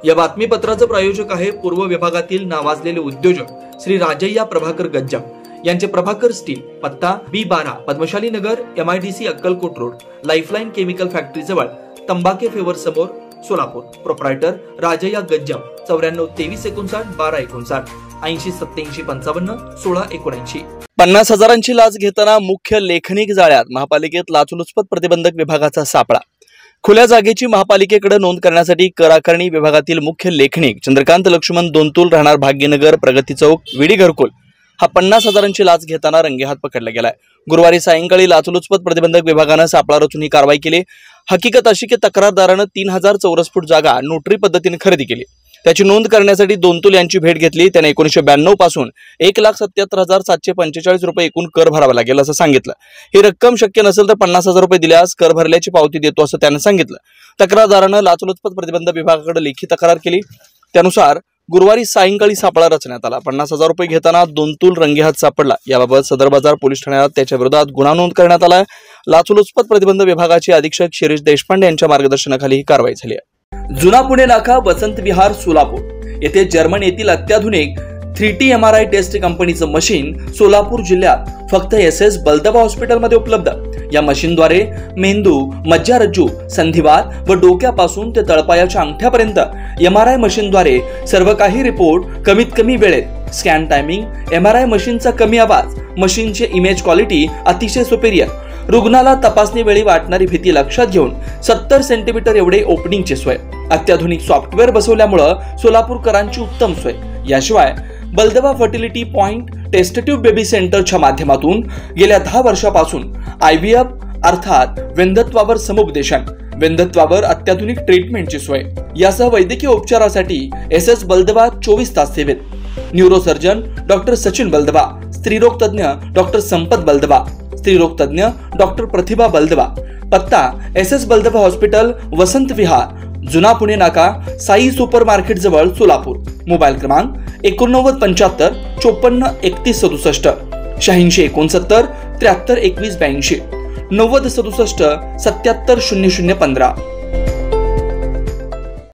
या बातमीपत्राचे प्रायोजक आहे पूर्व विभागातील नावाजलेले उद्योजक श्री राजय्या प्रभाकर गज्जम यांचे प्रभाकर स्टील, पत्ता B12 पद्मशाली नगर, MIDC Akkalkot road, lifeline chemical factory जवळ, तंबाके फेवर समोर, सोलापूर. प्रोप्रायटर राजय्या गज्जम 94 23 59 12 59 80 87 55 16 79. 50,000ची लाच घेताना मुख्य लेखनिक जाळ्यात महापालिकेत लाचलुचपत प्रतिबंधक विभागाचा सापळा. खुल्या जागेची महापालिकेकडे नोंद करण्यासाठी कर आकारणी विभागातील मुख्य लेखनिक चंद्रकांत लक्ष्मण दोनतुल राहणार भाग्यनगर, प्रगती चौक, विडी घरकुल हा 50,000ची लाच घेताना रंगेहात पकडला गेलाय. गुरुवारी सायंकाळी लाचलुचपत प्रतिबंधक विभागानं सापळा रचून ही कारवाई केली. हकीकत अशी की तक्रारदारानं 3000 चौरस फूट जागा नोटरी पद्धतीने खरेदी केली. त्याची नोंद करण्यासाठी दोनतुल यांची भेट घेतली. त्याने 1992 पासून 1,77,745 रुपये एकूण कर भरावा लागेल असं सांगितलं. ही रक्कम शक्य नसेल तर 50,000 रुपये दिल्यास कर भरल्याची पावती देतो असं त्याने सांगितलं. तक्रारदारानं लाचलुचपत प्रतिबंधक विभागाकडे लेखी तक्रार केली. त्यानुसार गुरुवारी सायंकाळी सापळा रचण्यात आला. 50,000 रुपये घेताना दोनतुल रंगेहात सापडला. याबाबत सदर बाजार पोलीस ठाण्यात त्याच्या विरोधात गुन्हा नोंद करण्यात आला. लाचलुचपत प्रतिबंध विभागाचे अधीक्षक शिरीष देशपांडे यांच्या मार्गदर्शनाखाली ही कारवाई झाली आहे. जुना पुणे नाका, वसंत विहार, सोलापूर येथे जर्मन येथील अत्याधुनिक 3T MRI टेस्ट कंपनीचं मशीन सोलापूर जिल्ह्यात फक्त SS बलदबा हॉस्पिटलमध्ये उपलब्ध. या मशीनद्वारे मेंदू, मज्जारज्जू, संधिवात व डोक्यापासून ते तळपायाच्या अंगठ्यापर्यंत MRI मशीनद्वारे सर्व काही रिपोर्ट कमीत कमी वेळेत. स्कॅन टायमिंग, MRI मशीनचा कमी आवाज, मशीनचे इमेज क्वालिटी अतिशय सुपेरियर. रुग्णाला तपासणी वेळी वाटणारी भीती लक्षात घेऊन 70 सेंटीमीटर एवढे ओपनिंगची सोय. अत्याधुनिक सॉफ्टवेअर बसवल्यामुळे सोलापूरकरांची उत्तम सोय. याशिवाय बलदबा fertility point test tube baby सेंटरच्या माध्यमातून गेल्या 10 वर्षापासून IVF अर्थात वेंधत्वावर समुपदेशन, वेंधत्वावर अत्याधुनिक ट्रीटमेंटची सोय. यासह वैद्यकीय उपचारासाठी SS बलदबा 24 तास सेवेत. न्यूरोसर्जन डॉक्टर सचिन बलदबा, स्त्रीरोग तज्ञ डॉक्टर संपत बलदबा, स्त्रीरोग तज्ञ डॉक्टर प्रतिभा बलदबा. पत्ता SS बलदबा हॉस्पिटल, वसंत विहार, जुना पुणे नाका, साई सुपर मार्केट जवळ, सोलापूर. मोबाईल क्रमांक 8975 54 31 67, 86 69 73 21 82, 90 67 77 00 15.